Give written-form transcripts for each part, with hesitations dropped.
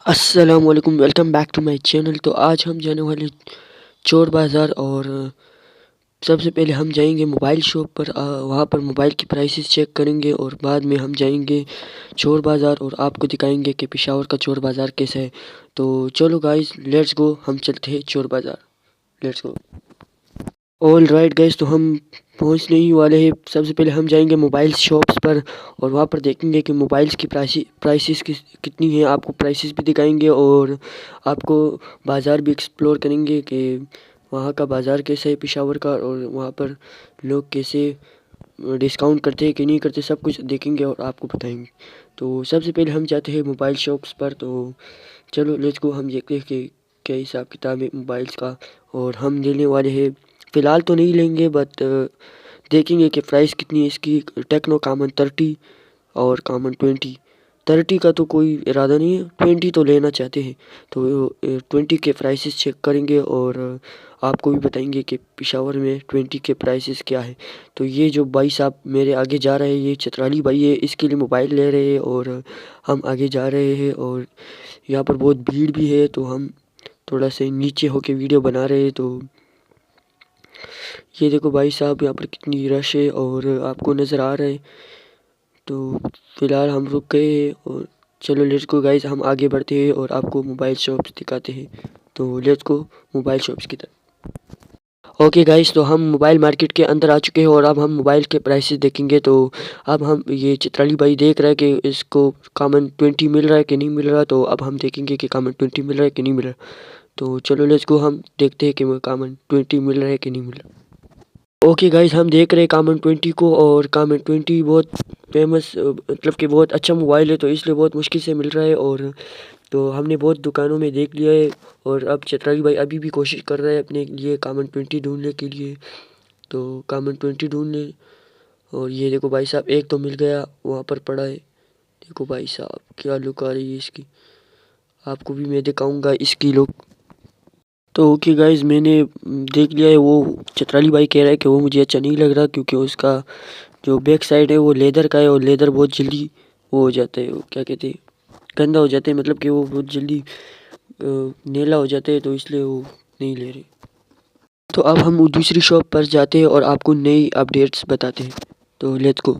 अस्सलामुअलैकुम, welcome back to my channel. तो आज हम जाने वाले चोर बाज़ार और सबसे पहले हम जाएंगे मोबाइल शॉप पर। वहाँ पर मोबाइल की प्राइसेस चेक करेंगे और बाद में हम जाएंगे चोर बाज़ार और आपको दिखाएंगे कि पेशावर का चोर बाज़ार कैसा है। तो चलो गाइस, लेट्स गो, हम चलते हैं चोर बाज़ार। Let's go. All right guys, तो हम पहुंचने ही वाले हैं। सबसे पहले हम जाएंगे मोबाइल शॉप्स पर और वहां पर देखेंगे कि मोबाइल्स की प्राइसेस कितनी है। आपको प्राइसेस भी दिखाएंगे और आपको बाज़ार भी एक्सप्लोर करेंगे कि वहाँ का बाज़ार कैसा है पेशावर का, और वहाँ पर लोग कैसे डिस्काउंट करते हैं कि नहीं करते, सब कुछ देखेंगे और आपको बताएंगे। तो सबसे पहले हम जाते हैं मोबाइल शॉप्स पर। तो चलो लेट्स गो, हम देखते हैं कि क्या हिसाब किताब है मोबाइल्स का। और हम लेने वाले हैं, फ़िलहाल तो नहीं लेंगे बट देखेंगे कि प्राइस कितनी है इसकी। टेक्नो कामन 30 और कामन 20। 30 का तो कोई इरादा नहीं है, 20 तो लेना चाहते हैं। तो 20 के प्राइसेस चेक करेंगे और आपको भी बताएंगे कि पेशावर में 20 के प्राइसेस क्या है। तो ये जो भाई साहब मेरे आगे जा रहे हैं, ये चतराली भाई है, इसके लिए मोबाइल ले रहे हैं और हम आगे जा रहे हैं। और यहाँ पर बहुत भीड़ भी है, तो हम थोड़ा सा नीचे होके वीडियो बना रहे हैं। तो ये देखो भाई साहब, यहाँ पर कितनी रश है और आपको नज़र आ रहा है। तो फ़िलहाल हम रुक गए हैं और चलो लेट्स गो गाइस, हम आगे बढ़ते हैं और आपको मोबाइल शॉप्स दिखाते हैं। तो लेट्स गो मोबाइल शॉप्स की तरफ। ओके गाइस, तो हम मोबाइल मार्केट के अंदर आ चुके हैं और अब हम मोबाइल के प्राइसेस देखेंगे। तो अब हम, ये चित्राली भाई देख रहा है कि इसको कामन 20 मिल रहा है कि नहीं मिल रहा। तो अब हम देखेंगे कि कामन 20 मिल रहा है कि नहीं मिल रहा। तो चलो लेट्स गो, हम देखते हैं कि कामन 20 मिल रहा है कि नहीं मिल रहा। ओके गाइस, हम देख रहे हैं कामन 20 को, और कामन 20 बहुत फेमस, मतलब कि बहुत अच्छा मोबाइल है, तो इसलिए बहुत मुश्किल से मिल रहा है। और तो हमने बहुत दुकानों में देख लिया है और अब चतराली भाई अभी भी कोशिश कर रहा है अपने लिए कामन 20 ढूंढने के लिए। तो कामन 20 ढूंढ ले। और ये देखो भाई साहब, एक तो मिल गया, वहाँ पर पड़ा है। देखो भाई साहब क्या लुक आ रही है इसकी, आपको भी मैं दिखाऊंगा इसकी लुक। तो ओके गाइस, मैंने देख लिया है। वो चतराली भाई कह रहा है कि वो मुझे अच्छा नहीं लग रहा, क्योंकि उसका जो बैक साइड है वो लेदर का है और लेदर बहुत जल्दी वो हो जाता है, वो क्या कहते हैं, गंदा हो जाता है, मतलब कि वो बहुत जल्दी नीला हो जाता है, तो इसलिए वो नहीं ले रहे। तो अब हम दूसरी शॉप पर जाते हैं और आपको नई अपडेट्स बताते हैं। तो लेट्स गो।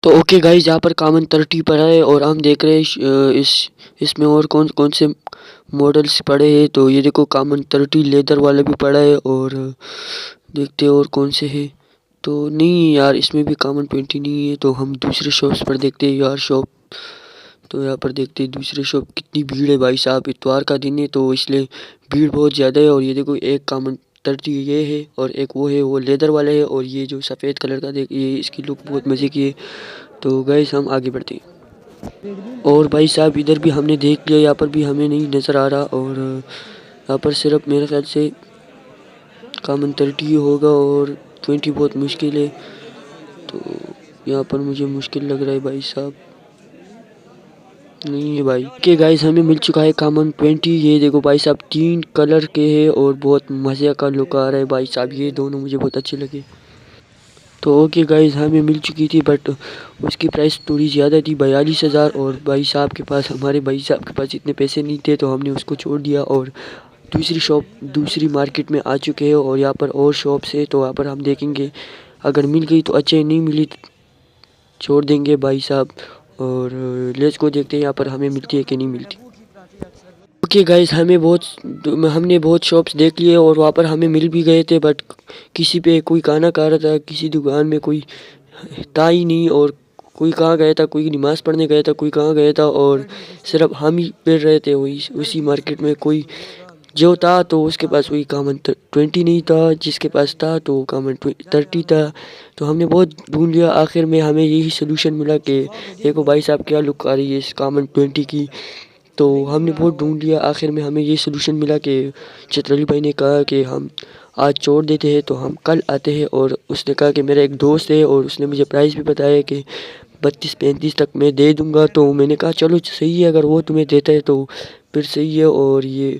तो ओके गाइस, यहाँ पर कामन 30 पड़ा है और हम देख रहे हैं इसमें और कौन कौन से मॉडल्स पड़े हैं। तो ये देखो कामन 30 लेदर वाला भी पड़ा है और देखते हैं और कौन से है। तो नहीं यार, इसमें भी कामन 20 नहीं है, तो हम दूसरे शॉप्स पर देखते हैं यार शॉप। तो यहाँ पर देखते हैं दूसरे शॉप, कितनी भीड़ है भाई साहब, इतवार का दिन है तो इसलिए भीड़ बहुत ज़्यादा है। और ये देखो, एक कामन 30 ये है और एक वो है, वो लेदर वाला है, और ये जो सफ़ेद कलर का देख, ये इसकी लुक बहुत मज़े की है। तो गाइस हम आगे बढ़ते हैं। और भाई साहब इधर भी हमने देख लिया, यहाँ पर भी हमें नहीं नज़र आ रहा, और यहाँ पर सिर्फ मेरे ख्याल से कामन 30 होगा और 20 बहुत मुश्किल है। तो यहाँ पर मुझे मुश्किल लग रहा है भाई साहब, नहीं है भाई। के गाइस, हमें मिल चुका है कामन 20। ये देखो भाई साहब, 3 कलर के है और बहुत मज़े का लुक आ रहा है भाई साहब, ये दोनों मुझे बहुत अच्छे लगे। तो ओके गाइस, हमें मिल चुकी थी बट उसकी प्राइस थोड़ी ज़्यादा थी, 42,000। और भाई साहब के पास, हमारे भाई साहब के पास इतने पैसे नहीं थे, तो हमने उसको छोड़ दिया और दूसरी शॉप, दूसरी मार्केट में आ चुके हैं। और यहाँ पर और शॉप्स है, तो वहाँ पर हम देखेंगे, अगर मिल गई तो अच्छे, नहीं मिली तो छोड़ देंगे भाई साहब। और लेट्स को देखते हैं यहाँ पर हमें मिलती है कि नहीं मिलती। ओके गाइस, हमने बहुत शॉप्स देख लिए और वहाँ पर हमें मिल भी गए थे, बट किसी पे कोई खाना खा रहा था, किसी दुकान में कोई था ही नहीं, और कोई कहाँ गया था, कोई नमाज़ पढ़ने गया था, कोई कहाँ गया था, और सिर्फ हम ही फिर रहे थे वही उसी मार्केट में। कोई जो था तो उसके पास वही कामन 20 नहीं था, जिसके पास था तो कामन 30 था। तो हमने बहुत ढूंढ लिया, आखिर में हमें यही सोल्यूशन मिला कि देखो भाई साहब क्या लुक आ रही है इस कामन 20 की। तो हमने बहुत ढूंढ लिया, आखिर में हमें ये सोल्यूशन मिला कि चित्रली भाई ने कहा कि हम आज छोड़ देते हैं, तो हम कल आते हैं। और उसने कहा कि मेरा एक दोस्त है और उसने मुझे प्राइस भी बताया कि 32-35 तक मैं दे दूंगा। तो मैंने कहा चलो सही है, अगर वो तुम्हें देता है तो फिर सही है। और ये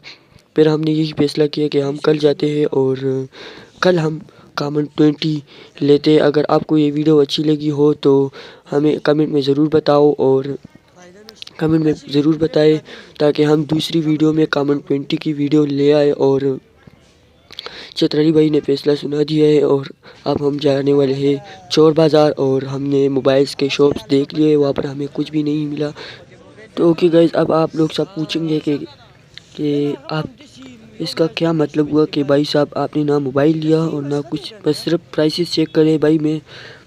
फिर हमने यही फैसला किया कि हम कल जाते हैं और कल हम कामन 20 लेते हैं। अगर आपको ये वीडियो अच्छी लगी हो तो हमें कमेंट में ज़रूर बताओ, और कमेंट में ज़रूर बताएं, ताकि हम दूसरी वीडियो में कॉमन 20 की वीडियो ले आए। और चतराली भाई ने फैसला सुना दिया है और अब हम जाने वाले हैं चोर बाज़ार। और हमने मोबाइल्स के शॉप्स देख लिए, वहाँ पर हमें कुछ भी नहीं मिला। तो ओके गाइज, अब आप लोग सब पूछेंगे कि आप इसका क्या मतलब हुआ कि भाई साहब आपने ना मोबाइल लिया और ना कुछ, बस सिर्फ प्राइसेस चेक करे। भाई मैं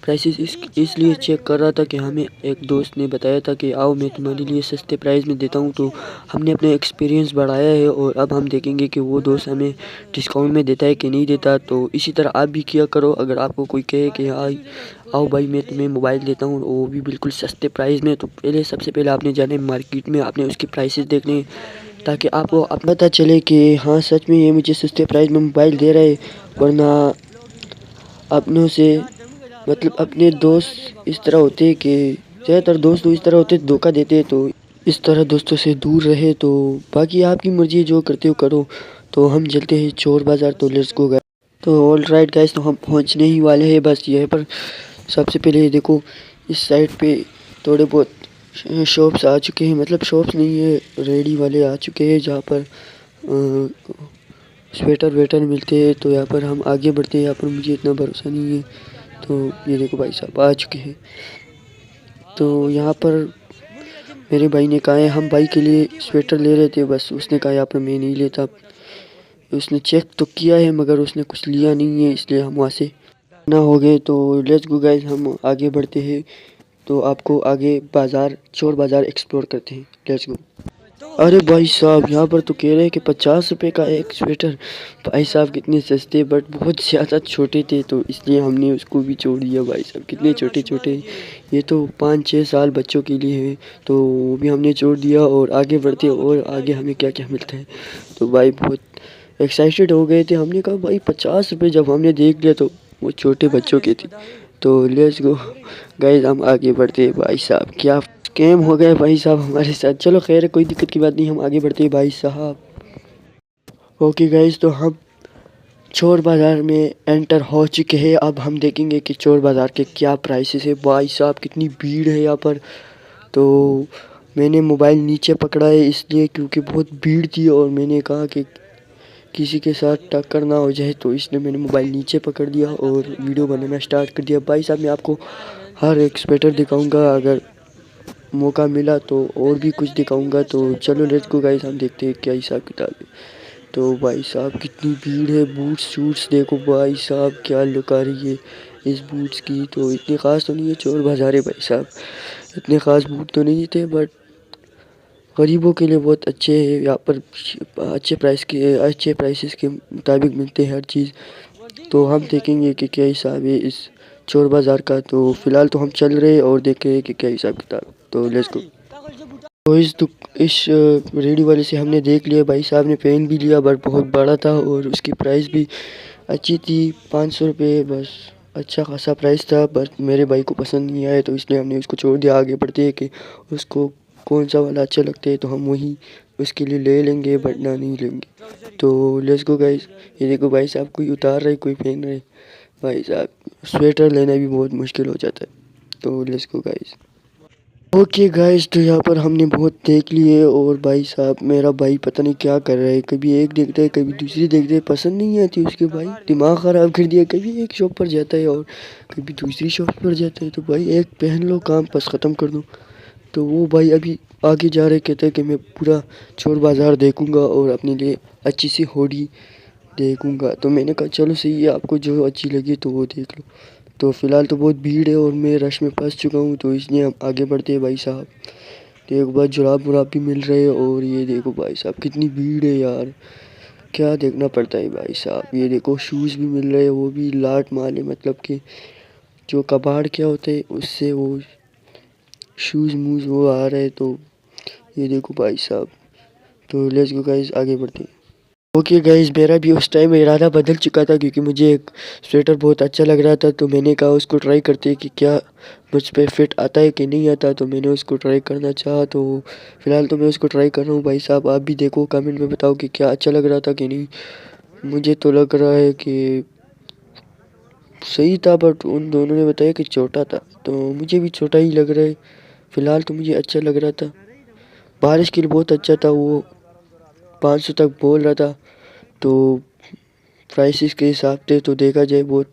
प्राइसेस इसलिए चेक कर रहा था कि हमें एक दोस्त ने बताया था कि आओ मैं तुम्हारे लिए सस्ते प्राइस में देता हूँ। तो हमने अपने एक्सपीरियंस बढ़ाया है और अब हम देखेंगे कि वो दोस्त हमें डिस्काउंट में देता है कि नहीं देता। तो इसी तरह आप भी किया करो। अगर आपको कोई कहे कि आओ भाई मैं तुम्हें मोबाइल देता हूँ, वो भी बिल्कुल सस्ते प्राइस में, तो सबसे पहले आपने जाने मार्केट में, आपने उसकी प्राइसेस देखने, ताकि आपको अब पता चले कि हाँ सच में ये मुझे सस्ते प्राइस में मोबाइल दे रहा है। वरना अपनों से मतलब अपने दोस्त इस तरह होते हैं कि ज़्यादातर दोस्त इस तरह होते धोखा देते हैं, तो इस तरह दोस्तों से दूर रहे। तो बाकी आपकी मर्ज़ी है, जो करते हो करो। तो हम चलते हैं चोर बाज़ार, तो लेट्स गो गाइस। तो ऑल राइट गाइस, तो हम पहुंचने ही वाले हैं। बस यहाँ पर सबसे पहले ये देखो, इस साइड पे थोड़े बहुत शॉप्स आ चुके हैं, मतलब शॉप्स नहीं है, रेडी वाले आ चुके हैं जहाँ पर स्वेटर वेटर मिलते हैं। तो यहाँ पर हम आगे बढ़ते हैं, यहाँ पर मुझे इतना भरोसा नहीं है। तो ये देखो भाई साहब आ चुके हैं। तो यहाँ पर मेरे भाई ने कहा है, हम भाई के लिए स्वेटर ले रहे थे, बस उसने कहा यहाँ पर मैं नहीं लेता। उसने चेक तो किया है मगर उसने कुछ लिया नहीं है, इसलिए हम वहाँ से ना हो गए। तो लेट्स गो गाइस, हम आगे बढ़ते हैं। तो आपको आगे बाज़ार, चोर बाज़ार एक्सप्लोर करते हैं, लेट्स गो। अरे भाई साहब, यहाँ पर तो कह रहे हैं कि 50 रुपये का एक स्वेटर। भाई साहब कितने सस्ते, बट बहुत ज़्यादा छोटे थे, तो इसलिए हमने उसको भी छोड़ दिया। भाई साहब कितने छोटे छोटे, ये तो 5-6 साल बच्चों के लिए है, तो वो भी हमने छोड़ दिया। और आगे बढ़ते और आगे हमें क्या क्या मिलता है। तो भाई बहुत एक्साइटेड हो गए थे, हमने कहा भाई 50 रुपये, जब हमने देख लिया तो वो छोटे बच्चों के थे। तो लेट्स गो गाइस, हम आगे बढ़ते हैं। भाई साहब क्या स्कैम हो गए भाई साहब हमारे साथ। चलो खैर है, कोई दिक्कत की बात नहीं, हम आगे बढ़ते हैं भाई साहब। ओके गाइस, तो हम चोर बाज़ार में एंटर हो चुके हैं। अब हम देखेंगे कि चोर बाज़ार के क्या प्राइसेस है। भाई साहब कितनी भीड़ है यहाँ पर। तो मैंने मोबाइल नीचे पकड़ा है इसलिए क्योंकि बहुत भीड़ थी, और मैंने कहा कि किसी के साथ टक्कर ना हो जाए, तो इसलिए मैंने मोबाइल नीचे पकड़ दिया और वीडियो बनाना स्टार्ट कर दिया। भाई साहब मैं आपको हर एक स्वेटर दिखाऊंगा, अगर मौका मिला तो और भी कुछ दिखाऊंगा। तो चलो लेट्स गो गाइस, हम देखते हैं क्या हिसाब किताब है। तो भाई साहब कितनी भीड़ है। बूट्स शूट्स देखो भाई साहब, क्या लुक आ रही है इस बूट्स की। तो इतनी ख़ास तो नहीं है, चोर बाज़ार है भाई साहब, इतने ख़ास बूट तो नहीं थे, बट गरीबों के लिए बहुत अच्छे हैं। यहाँ पर अच्छे प्राइसेस के मुताबिक मिलते हैं हर चीज़। तो हम देखेंगे कि क्या हिसाब है इस चोर बाज़ार का। तो फ़िलहाल तो हम चल रहे हैं और देख रहे हैं कि क्या हिसाब किताब। तो लेट्स गो। तो इस रेडी वाले से हमने देख लिया, भाई साहब ने पेन भी लिया, बट बहुत बड़ा था और उसकी प्राइस भी अच्छी थी, 500 रुपये बस। अच्छा खासा प्राइस था, बस मेरे भाई को पसंद नहीं आया, तो इसलिए हमने उसको छोड़ दिया। आगे बढ़ते हैं कि उसको कौन सा वाला अच्छा लगता है, तो हम वही उसके लिए ले लेंगे, बट ना नहीं लेंगे। तो लेट्स गो गाइस। ये देखो भाई साहब, कोई उतार रहे कोई पहन रहे। भाई साहब स्वेटर लेना भी बहुत मुश्किल हो जाता है। तो let's go guys. Okay guys, तो यहाँ पर हमने बहुत देख लिए, और भाई साहब मेरा भाई पता नहीं क्या कर रहा है, कभी एक देखता है कभी दूसरी देखता है, पसंद नहीं आती उसके। भाई दिमाग ख़राब कर दिया, कभी एक शॉप पर जाता है और कभी दूसरी शॉप पर जाता है। तो भाई एक पहन लो, काम बस ख़त्म कर दो। तो वो भाई अभी आगे जा रहे, कहते हैं कि मैं पूरा चोर बाज़ार देखूँगा और अपने लिए अच्छी सी होडी देखूँगा। तो मैंने कहा चलो सही है, आपको जो अच्छी लगी तो वो देख लो। तो फ़िलहाल तो बहुत भीड़ है और मैं रश में फंस चुका हूँ, तो इसलिए हम आगे बढ़ते हैं भाई साहब। तो एक बार जुराब वुराब भी मिल रहे हैं, और ये देखो भाई साहब कितनी भीड़ है यार, क्या देखना पड़ता है भाई साहब। ये देखो शूज़ भी मिल रहे हैं, वो भी लाट माल है, मतलब कि जो कबाड़ क्या होते हैं उससे वो शूज़ मूज़ वो आ रहे हैं। तो ये देखो भाई साहब। तो लेट्स गो गाइस, आगे बढ़ते हैं। ओके गाइस, मेरा भी उस टाइम इरादा बदल चुका था, क्योंकि मुझे एक स्वेटर बहुत अच्छा लग रहा था। तो मैंने कहा उसको ट्राई करते हैं कि क्या मुझ पे फिट आता है कि नहीं आता। तो मैंने उसको ट्राई करना चाहा। तो फ़िलहाल तो मैं उसको ट्राई कर रहा हूँ भाई साहब। आप भी देखो, कमेंट में बताओ कि क्या अच्छा लग रहा था कि नहीं। मुझे तो लग रहा है कि सही था, बट उन दोनों ने बताया कि छोटा था, तो मुझे भी छोटा ही लग रहा है। फ़िलहाल तो मुझे अच्छा लग रहा था। बारिश के लिए बहुत अच्छा था। वो 500 तक बोल रहा था, तो प्राइसेस के हिसाब से तो देखा जाए बहुत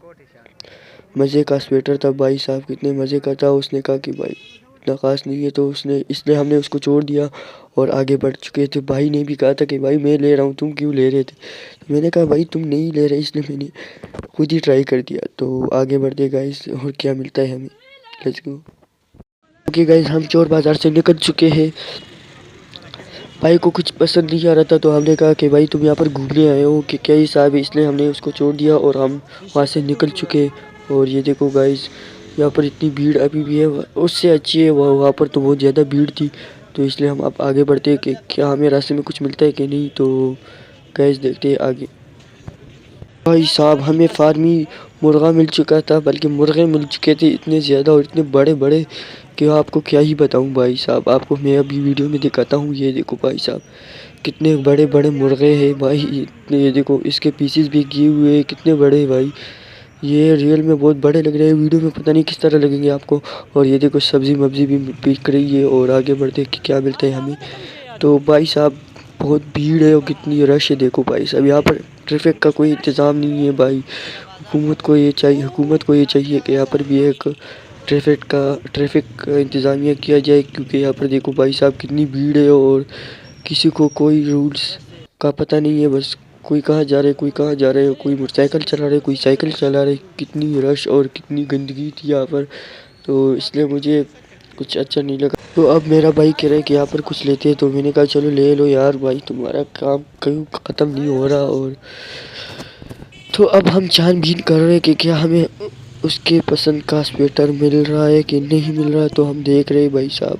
मज़े का स्वेटर था भाई साहब, कितने मज़े का था। उसने कहा कि भाई इतना ख़ास नहीं है, तो उसने इसलिए हमने उसको छोड़ दिया और आगे बढ़ चुके थे। भाई ने भी कहा था कि भाई मैं ले रहा हूँ, तुम क्यों ले रहे थे? तो मैंने कहा भाई तुम नहीं ले रहे, इसलिए मैंने खुद ही ट्राई कर दिया। तो आगे बढ़ते गाइस, और क्या मिलता है हमें, लेट्स गो। ओके गाइस, हम चोर बाज़ार से निकल चुके हैं। भाई को कुछ पसंद नहीं आ रहा था, तो हमने कहा कि भाई तुम यहाँ पर घूमने आए हो कि क्या हिसाब है, इसलिए हमने उसको छोड़ दिया और हम वहाँ से निकल चुके। और ये देखो गाइस, यहाँ पर इतनी भीड़ अभी भी है, उससे अच्छी है वहाँ पर तो बहुत ज़्यादा भीड़ थी। तो इसलिए हम अब आगे बढ़ते हैं कि क्या हमें रास्ते में कुछ मिलता है कि नहीं। तो गाइस देखते हैं आगे। भाई साहब, हमें फार्मी मुर्गा मिल चुका था, बल्कि मुर्गे मिल चुके थे इतने ज़्यादा और इतने बड़े बड़े कि आपको क्या ही बताऊं भाई साहब। आपको मैं अभी वीडियो में दिखाता हूँ। ये देखो भाई साहब, कितने बड़े बड़े मुर्गे हैं भाई, इतने। ये देखो इसके पीसेस भी किए हुए हैं, कितने बड़े भाई। ये रियल में बहुत बड़े लग रहे हैं, वीडियो में पता नहीं किस तरह लगेंगे आपको। और ये देखो सब्जी वब्जी भी बिक रही है। और आगे बढ़ते कि क्या मिलता है हमें। तो भाई साहब बहुत भीड़ है और कितनी रश है, देखो भाई साहब। यहाँ पर ट्रैफिक का कोई इंतज़ाम नहीं है भाई। हुकूमत को ये चाहिए कि यहाँ पर भी एक ट्रैफिक का इंतज़ामिया किया जाए, क्योंकि यहाँ पर देखो भाई साहब कितनी भीड़ है और किसी को कोई रूल्स का पता नहीं है। बस कोई कहाँ जा रहा है, कोई कहाँ जा रहा है, कोई मोटरसाइकिल चला रहा है, कोई साइकिल चला रहा है। कितनी रश और कितनी गंदगी थी यहाँ पर, तो इसलिए मुझे कुछ अच्छा नहीं लगा। तो अब मेरा भाई कह रहा है कि यहाँ पर कुछ लेते हैं, तो मैंने कहा चलो ले लो यार भाई, तुम्हारा काम क्यों ख़त्म नहीं हो रहा। और तो अब हम छानबीन कर रहे हैं कि क्या हमें उसके पसंद का स्वेटर मिल रहा है कि नहीं मिल रहा है। तो हम देख रहे हैं भाई साहब,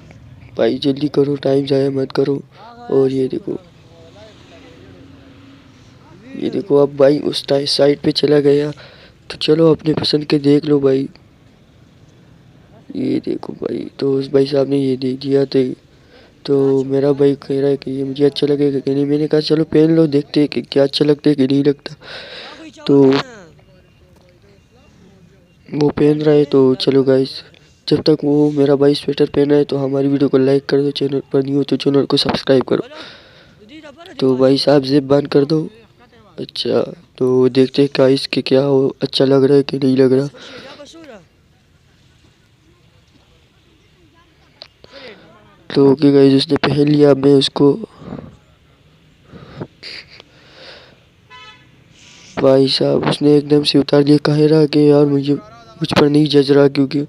भाई जल्दी करो, टाइम ज़ाया मत करो। और ये देखो अब भाई उस साइड पे चला गया। तो चलो अपने पसंद के देख लो भाई। ये देखो भाई, तो उस भाई साहब ने ये दे दिया थे। तो मेरा भाई कह रहा है कि ये मुझे अच्छा लगेगा कि नहीं। मैंने कहा चलो पहन लो, देखते हैं कि क्या अच्छा लगता है कि नहीं लगता। तो वो पहन रहा है, तो चलो गाइस, जब तक वो मेरा भाई स्वेटर पहन रहा है तो हमारी वीडियो को लाइक कर दो, चैनल पर नहीं हो तो चैनल को सब्सक्राइब करो। तो भाई साहब जेब बंद कर दो। अच्छा, तो देखते हैं गाइस कि क्या हो, अच्छा लग रहा है कि नहीं लग रहा। तो ओके गाइस, उसने पहन लिया। अब मैं उसको, भाई साहब उसने एकदम से उतार लिया। कह रहा कि यार मुझ पर नहीं जच रहा, क्योंकि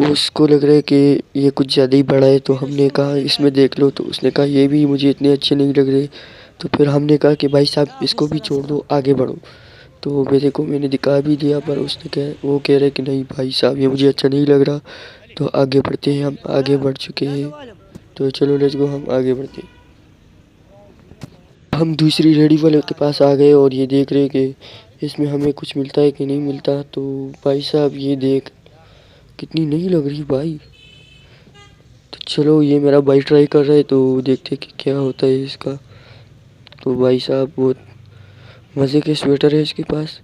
उसको लग रहा है कि ये कुछ ज़्यादा ही बड़ा है। तो हमने कहा इसमें देख लो, तो उसने कहा ये भी मुझे इतने अच्छे नहीं लग रहे। तो फिर हमने कहा कि भाई साहब इसको भी छोड़ दो, आगे बढ़ो। तो मेरे को मैंने दिखा भी दिया, पर वो कह रहे कि नहीं भाई साहब ये मुझे अच्छा नहीं लग रहा। तो आगे बढ़ते हैं, हम आगे बढ़ चुके हैं। तो चलो लेट्स गो, हम आगे बढ़ते हैं। हम दूसरी रेडी वाले के पास आ गए और ये देख रहे कि इसमें हमें कुछ मिलता है कि नहीं मिलता। तो भाई साहब ये देख, कितनी नहीं लग रही भाई। तो चलो ये मेरा भाई ट्राई कर रहा है, तो देखते कि क्या होता है इसका। तो भाई साहब बहुत मज़े के स्वेटर है इसके पास।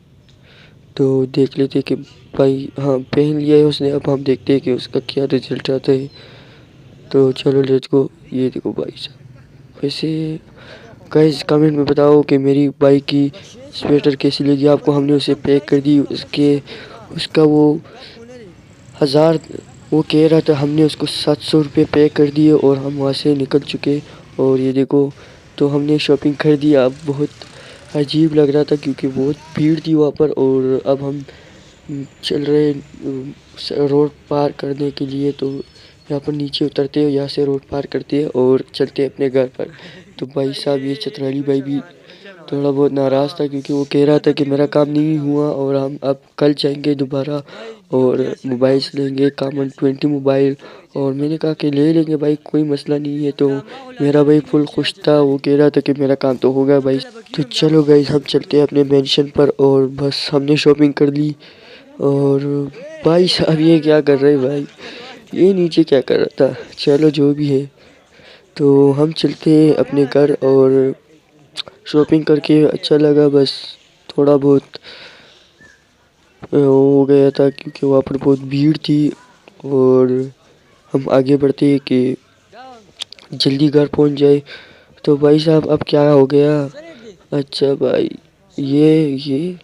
तो देख लेते कि भाई, हाँ पहन लिया है उसने। अब हम देखते हैं कि उसका क्या रिजल्ट आता है। तो चलो लेट्स गो। ये देखो भाई साहब, वैसे गाइस कमेंट में बताओ कि मेरी बाइक की स्वेटर कैसी लगी आपको। हमने उसे पैक कर दी, उसका वो 1000 वो कह रहा था, हमने उसको 700 रुपये पे कर दिए और हम वहाँ से निकल चुके। और ये देखो, तो हमने शॉपिंग कर दी। अब बहुत अजीब लग रहा था क्योंकि बहुत भीड़ थी वहाँ पर। और अब हम चल रहे रोड पार करने के लिए। तो यहाँ पर नीचे उतरते हैं, यहाँ से रोड पार करते हैं और चलते हैं अपने घर पर। तो भाई साहब ये चतराली भाई भी थोड़ा बहुत नाराज़ था, क्योंकि वो कह रहा था कि मेरा काम नहीं हुआ और हम अब कल जाएंगे दोबारा और मोबाइल्स लेंगे, कॉमन 20 मोबाइल। और मैंने कहा कि ले लेंगे भाई, कोई मसला नहीं है। तो मेरा भाई फुल खुश था, वो कह रहा था कि मेरा काम तो हो गया भाई। तो चलो गाइस, हम चलते हैं अपने मेंशन पर। और बस हमने शॉपिंग कर ली। और भाई साहब ये क्या कर रहे भाई, ये नीचे क्या कर रहा था। चलो जो भी है, तो हम चलते हैं अपने घर। और शॉपिंग करके अच्छा लगा, बस थोड़ा बहुत हो गया था क्योंकि वहाँ पर बहुत भीड़ थी। और हम आगे बढ़ते हैं कि जल्दी घर पहुंच जाए। तो भाई साहब अब क्या हो गया? अच्छा भाई, ये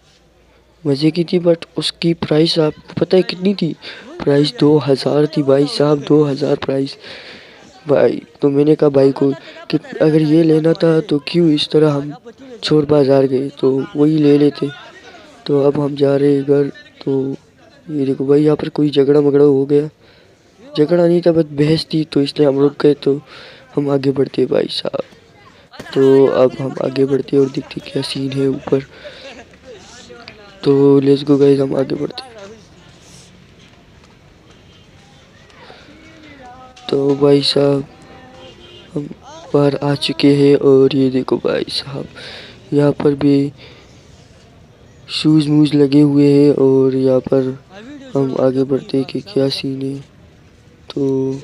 मज़े की थी, बट उसकी प्राइस आपको पता है कितनी थी? प्राइस 2000 थी भाई साहब, 2000 प्राइस भाई। तो मैंने कहा भाई को कि अगर ये लेना था तो क्यों इस तरह हम चोर बाज़ार गए, तो वही ले लेते। तो अब हम जा रहे हैं घर। तो ये देखो भाई, यहाँ पर कोई झगड़ा मगड़ा हो गया। झगड़ा नहीं था, बस बहस थी, तो इसलिए हम रुक गए। तो हम आगे बढ़ते भाई साहब। तो अब हम आगे बढ़ते और देखते क्या सीन है ऊपर। तो लेट्स गो गाइस, हम आगे बढ़ते। तो भाई साहब हम बाहर आ चुके हैं और ये देखो भाई साहब, यहाँ पर भी शूज़ वूज़ लगे हुए हैं। और यहाँ पर हम आगे बढ़ते हैं कि क्या सीन है। तो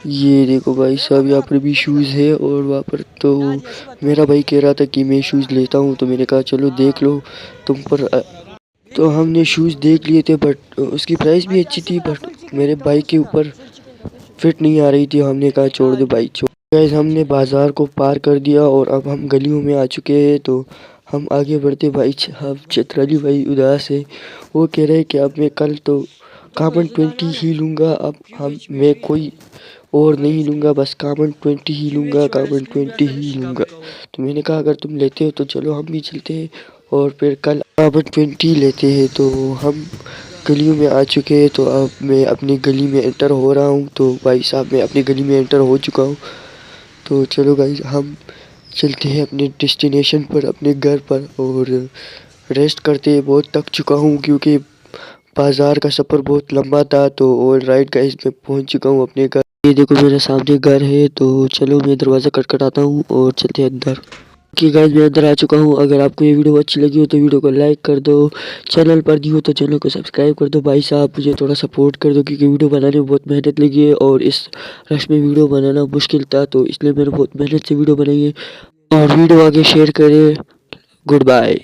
ये देखो भाई साहब, यहाँ पर भी शूज़ है। और वहाँ पर तो मेरा भाई कह रहा था कि मैं शूज़ लेता हूँ, तो मैंने कहा चलो देख लो तुम पर। तो हमने शूज़ देख लिए थे, बट उसकी प्राइस भी अच्छी थी, बट मेरे भाई के ऊपर फिट नहीं आ रही थी। हमने कहा छोड़ दो भाई, छोड़। गाइस हमने बाज़ार को पार कर दिया और अब हम गलियों में आ चुके हैं। तो हम आगे बढ़ते भाई साहब। चित्राली भाई उदास है, वो कह रहे हैं कि अब मैं कल तो कार्बन 20 ही लूँगा। अब मैं कोई और नहीं लूँगा, बस कार्बन 20 ही लूँगा, कार्बन 20 ही लूँगा। तो मैंने कहा अगर तुम लेते हो तो चलो हम भी चलते हैं और फिर कल कार्बन 20 लेते हैं। तो हम गलियों में आ चुके हैं। तो अब मैं अपनी गली में एंटर हो रहा हूँ। तो भाई साहब मैं अपनी गली में एंटर हो चुका हूँ। तो चलो गाइस हम चलते हैं अपने डेस्टिनेशन पर, अपने घर पर, और रेस्ट करते हैं। बहुत थक चुका हूँ क्योंकि बाज़ार का सफ़र बहुत लंबा था। तो ऑल राइट गाइस, मैं पहुँच चुका हूँ अपने घर। ये देखो मेरे सामने घर है। तो चलो मैं दरवाज़ा खटखटाता हूँ और चलते हैं अंदर। कि गाइस मैं अंदर आ चुका हूँ। अगर आपको ये वीडियो अच्छी लगी हो तो वीडियो को लाइक कर दो, चैनल पर न्यू हो तो चैनल को सब्सक्राइब कर दो। भाई साहब मुझे थोड़ा सपोर्ट कर दो, क्योंकि वीडियो बनाने में बहुत मेहनत लगी है और इस रश में वीडियो बनाना मुश्किल था, तो इसलिए मैंने बहुत मेहनत से वीडियो बनाई है। और वीडियो आगे शेयर करें। Good bye.